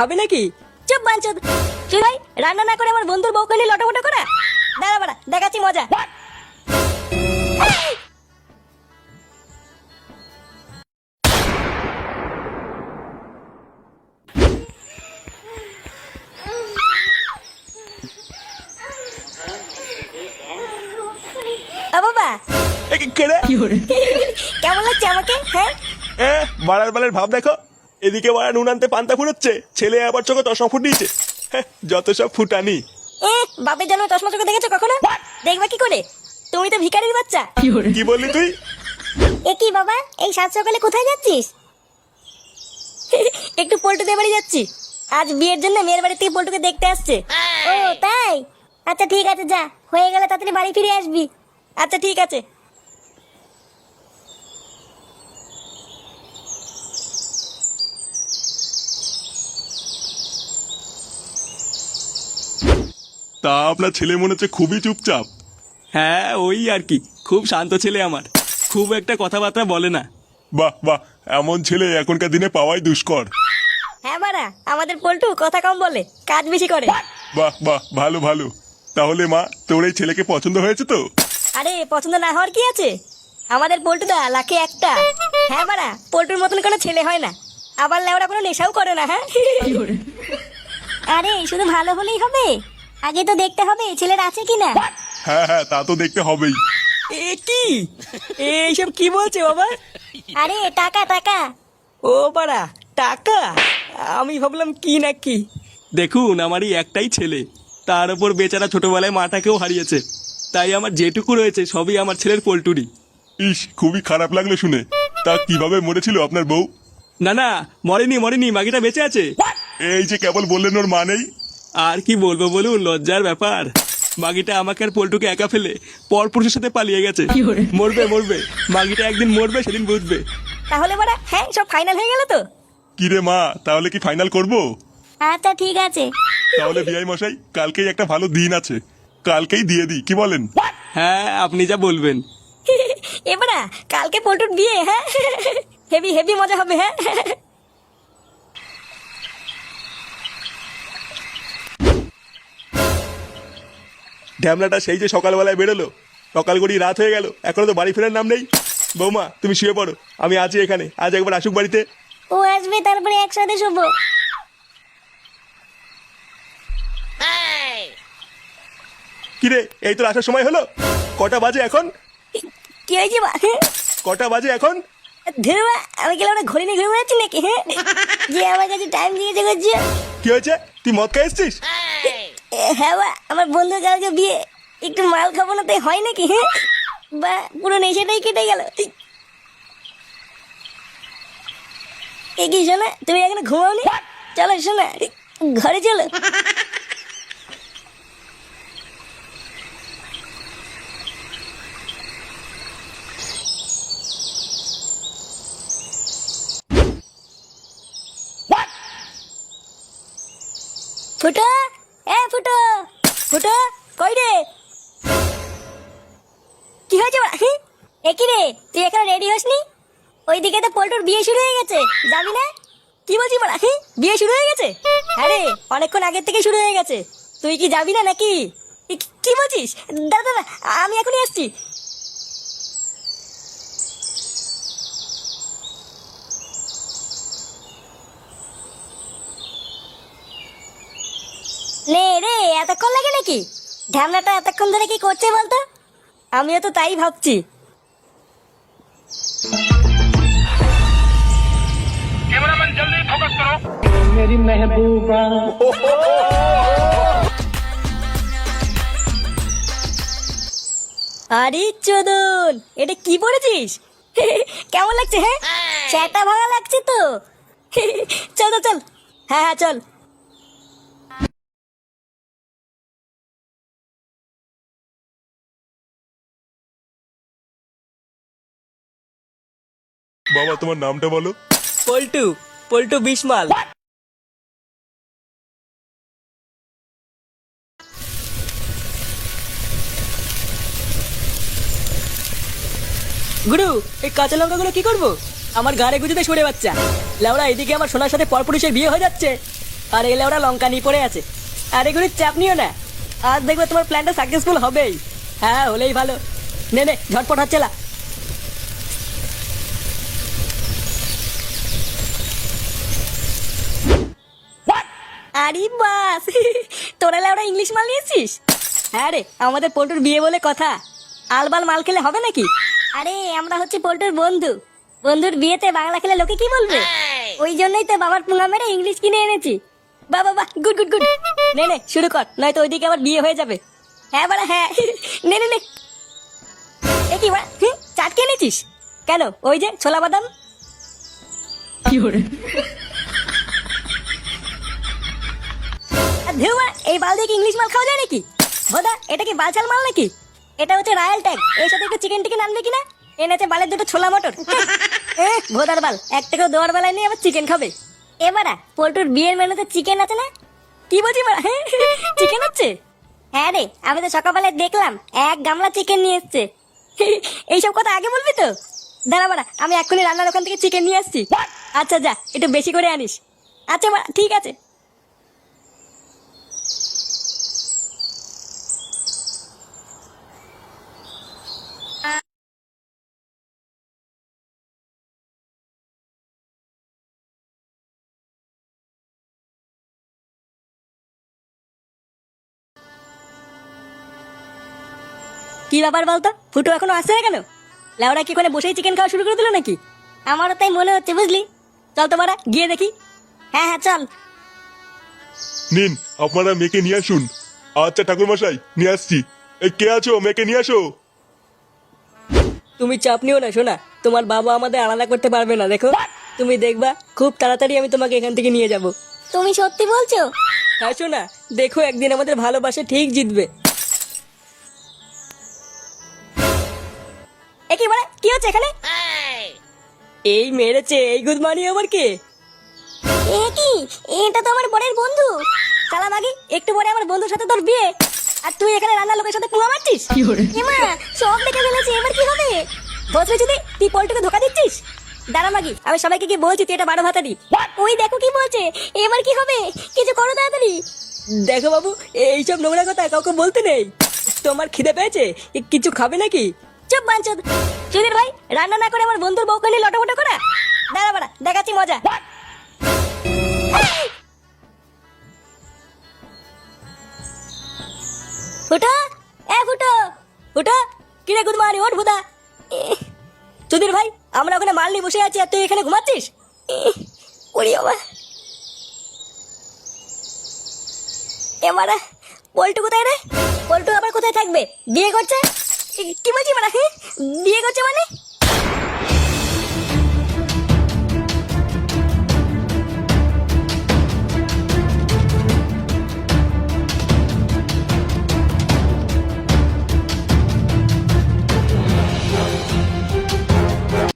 খাবে নাকি? চুপ বাঞ্চদ। চুপ ভাই, রান্না না করে আমার বন্ধুর বউকে নিয়ে লটামটা করা। দাঁড়া বাড়া, দেখাচ্ছি মজা। বাবা কেড়ে কেমন লাগছে আমাকে? হ্যাঁ বাড়ার বালের ভাব দেখো। এদিকে বাড়া নুন আনতে পান্তা ফুরোচ্ছে, ছেলে আবার চোখে চশমা ফুটিয়েছে। যত সব ফুটানি। বাপের জন্য চশমা চোখে দেখেছো কখনো? দেখবা কি করে? তুমি তো ভিখারির বাচ্চা। কি বললি তুই? এ কি বাবা, এই সাত সকালে কোথায় যাচ্ছিস? একটু পল্টুদের বাড়ি যাচ্ছি। আজ বিয়ের জন্য মেয়ের বাড়ি থেকে পল্টুকে দেখতে আসছে। ও তাই? আচ্ছা ঠিক আছে, যা, হয়ে গেলে তাড়াতাড়ি বাড়ি ফিরে আসবি। আচ্ছা ঠিক আছে। তা আপনার ছেলে মনে হচ্ছে খুবই চুপচাপ। হ্যাঁ ওই আর কি, খুব শান্ত ছেলে আমার, খুব একটা কথাবার্তা বলে না। বাহ বাহ, এমন ছেলে এখনকার দিনে পাওয়াই দুষ্কর। হ্যাঁ বাড়া, আমাদের পল্টু কথা কম বলে, কাজ বেশি করে। বাহ বাহ, ভালো ভালো। তাহলে মা, তোর এই ছেলেকে পছন্দ হয়েছে তো? আরে পছন্দ না হওয়ার কি আছে? আমাদের পল্টুদা লাখে একটা। হ্যাঁ বাড়া, পল্টুর মতন কোনো ছেলে হয় না। আবার লেওরা কোনো নেশাও করে না। হ্যাঁ আরে শুধু ভালো হলেই হবে, আগে তো দেখতে হবে ছেলের আছে কিনা। হ্যাঁ হ্যাঁ, তা তো দেখতে হবেই। এ কি, এইসব কি বলছে বাবা? আরে টাকা টাকা। ও পাড়া, টাকা? আমি ভাবলাম কি না কি। দেখুন, আমারই একটাই ছেলে, তার উপর বেচারা ছোটবেলায় মাটাকেও হারিয়েছে, তাই আমার যেটুকু রয়েছে সবই আমার ছেলের পোল্টুরি। ইস, খুবই খারাপ লাগলো শুনে। তা কিভাবে মরেছিল আপনার বউ? না না, মরেনি মরেনি, মাগিটা বেঁচে আছে। এই যে কেবল বললেন ওর মা নেই। আর কি বলবো বলুন, লজ্জার ব্যাপার। মাগিটা আমাকে আর পল্টুকে একা ফেলে পরপুরুষের সাথে পালিয়ে গেছে। মরবে মরবে, মাগিটা একদিন মরবে, সেদিন বুঝবে। তাহলে বাড়া, হ্যাঁ সব ফাইনাল হয়ে গেল তো? কিরে মা, তাহলে কি ফাইনাল করব? আচ্ছা ঠিক আছে। তাহলে বিআই মশাই, কালকেই একটা ভালো দিন আছে, কালকেই দিয়ে দিই, কি বলেন? হ্যাঁ আপনি যা বলবেন। এবারা কালকে পল্টুর বিয়ে। হ্যাঁ হেভি হেভি মজা হবে। হ্যাঁ ঢ্যামলাটা সেই যে সকালবেলায় বেরোলো, সকাল গড়ি রাত হয়ে গেল, এখনো তো বাড়ি ফেরার নাম নেই। বৌমা, তুমি শুয়ে পড়ো, আমি আছি এখানে, আজ একবার আসুক বাড়িতে। ও আসবে, তারপরে একসাথে শোবো। কিরে, এই তো আসার সময় হলো। কটা বাজে এখন? কি হয়েছে বা? কটা বাজে এখন? ধরবা, আমি গেলে ওরা ঘড়ি নিয়ে ঘুরে বেড়াচ্ছি নাকি? হ্যাঁ, যে আমার কাছে টাইম জিজ্ঞাসা করছে। কি হয়েছে, তুই মদ খাই এসছিস? হ্যাঁ বা, আমার বন্ধু কালকে বিয়ে, একটু মাল খাবো না তাই হয় নাকি? হ্যাঁ বা, পুরো নেশাটাই কেটে গেল। এ কি শোনা, তুমি এখানে ঘুমাওনি? চলো শোনা, ঘরে চলো। ফুটো, এ ফুটো, ফুটো কই রে? কি হয়েছে বা? এ কি রে, তুই এখানে রেডি হসনি? ওইদিকে তো পল্টুর বিয়ে শুরু হয়ে গেছে, যাবি না? কি বলছি বলা, বিয়ে শুরু হয়ে গেছে? আরে অনেকক্ষণ আগের থেকে শুরু হয়ে গেছে, তুই কি যাবি না নাকি? কি বলছিস? দাদা দাদা, আমি এখনই আসছি। নে রে, এতক্ষণ লাগে নাকি? ঢ্যামনাটা এতক্ষণ ধরে কি করছে বলতো? আমিও তো তাই ভাবছি। कैमरामैन जल्दी फोकस करो। मेरी महबूबा আরে চোদন, এটা কি পড়েছিস? কেমন লাগছে? হ্যাঁ সেটা ভালো লাগছে তো। চল চল চল, হ্যাঁ হ্যাঁ চল। বাবা, তোমার নামটা বলো। পল্টু, পল্টু বিশমাল। গুরু, এই কাঁচা লঙ্কাগুলো কি করবো? আমার গাড়ে গুজিতে সরে বাচ্চা লেওড়া, এদিকে আমার সোনার সাথে পরপুরুষের বিয়ে হয়ে যাচ্ছে, আর এলে ওরা লঙ্কা নিয়ে পড়ে আছে। আর এগুলো চাপ নিও না, আজ দেখবে তোমার প্ল্যানটা সাকসেসফুল হবেই। হ্যাঁ, হলেই ভালো। নে নে, ঝটপট হচ্ছে না। আরে বাস, তোরা ওরা ইংলিশ মাল নিয়েছিস? হ্যাঁ রে, আমাদের পল্টুর বিয়ে বলে কথা, আলবাল মাল খেলে হবে নাকি? আরে আমরা হচ্ছে পল্টুর বন্ধু, বন্ধুর বিয়েতে বাংলা খেলে লোকে কি বলবে? ওই জন্যই তো বাবার পুঙ্গা মেরে ইংলিশ কিনে এনেছি। বাবা বাহ, গুড গুড গুড। নে নে শুরু কর, নয়তো ওইদিকে আবার বিয়ে হয়ে যাবে। হ্যাঁ বাড়া হ্যাঁ, নে নে নে। এ কি বাড়া, চাট খেয়ে নিয়েছিস কেন? ওই যে ছোলা বাদাম। এই বাল দিয়ে কি ইংলিশ মাল খাওয়া যায় নাকি? ভোদা, এটা কি বালচাল মাল নাকি? এটা হচ্ছে রয়্যাল ট্যাগ, এর সাথে একটু চিকেন টিকেন আনবে কিনা? এনেছে বালের দুটো ছোলা মটর। ভোদার বাল, একটা করে দেওয়ার বেলায় নিয়ে আবার চিকেন খাবে। এবারা পল্টুর বিয়ের মেনুতে চিকেন আছে না? কি বলছি বাড়া, চিকেন হচ্ছে? হ্যাঁ রে, আমি তো সকালবেলায় দেখলাম এক গামলা চিকেন নিয়ে এসছে। এইসব কথা আগে বলবি তো। দাঁড়া বাড়া, আমি এক্ষুনি রান্নার ওখান থেকে চিকেন নিয়ে আসছি। আচ্ছা যা, একটু বেশি করে আনিস। আচ্ছা বাড়া, ঠিক আছে। কি ব্যাপার বলতো, ফুটো এখনো আসছে না কেন? লেওরা কি ওখানে বসেই চিকেন খাওয়া শুরু করে দিল নাকি? আমারও তাই মনে হচ্ছে, বুঝলি। চল তোমারা গিয়ে দেখি। হ্যাঁ হ্যাঁ চল। নিন, আপনারা মেয়েকে নিয়ে আসুন। আচ্ছা ঠাকুরমশাই, নিয়ে আসছি। এই কে আছো, মেয়েকে নিয়ে আসো। তুমি চাপ নিও না শোনা, তোমার বাবা আমাদের আলাদা করতে পারবে না। দেখো, তুমি দেখবা খুব তাড়াতাড়ি আমি তোমাকে এখান থেকে নিয়ে যাব। তুমি সত্যি বলছো? হ্যাঁ শোনা, দেখো একদিন আমাদের ভালোবাসা ঠিক জিতবে। কি বলে, কি হচ্ছে এখানে? এই মেরেছে, এই গুদমানি আবার কে? এ কি, এটা তো আমার বড়ের বন্ধু। শালা মাগি, একটু পরে আমার বন্ধুর সাথে তোর বিয়ে, আর তুই এখানে রান্নার লোকের সাথে পুঙ্গা মারছিস? এমা, সব দেখে ফেলেছি, এবার কি হবে? বসবে যদি তুই পল্টুকে ধোকা দিচ্ছিস। দাঁড়া মাগি, আমি সবাইকে কি বলছি তুই এটা বারো ভাতারি। ওই দেখো কি বলছে, এবার কি হবে? কিছু করো তাড়াতাড়ি। দেখো বাবু, এইসব নোংরা কথা কাউকে বলতে নেই। তোমার খিদে পেয়েছে, কিছু খাবে নাকি? চুপ বাঞ্চদ। সুধীর ভাই, রান্না না করে আমার বন্ধুর বউকে নিয়ে লটাপটা করা। দাঁড়া বাড়া, দেখাচ্ছি মজা। ফুটো, এ ফুটো, ফুটো, কিরে গুদমানি, ওঠ ভুদা। সুধীর ভাই, আমরা ওখানে মাল নিয়ে বসে আছি আর তুই এখানে ঘুমাচ্ছিস? ওরে বাবা, এবারে পল্টু কোথায় রে? পল্টু আবার কোথায় থাকবে? বিয়ে করছে? কি বলছি মানে, বিয়ে করছে মানে?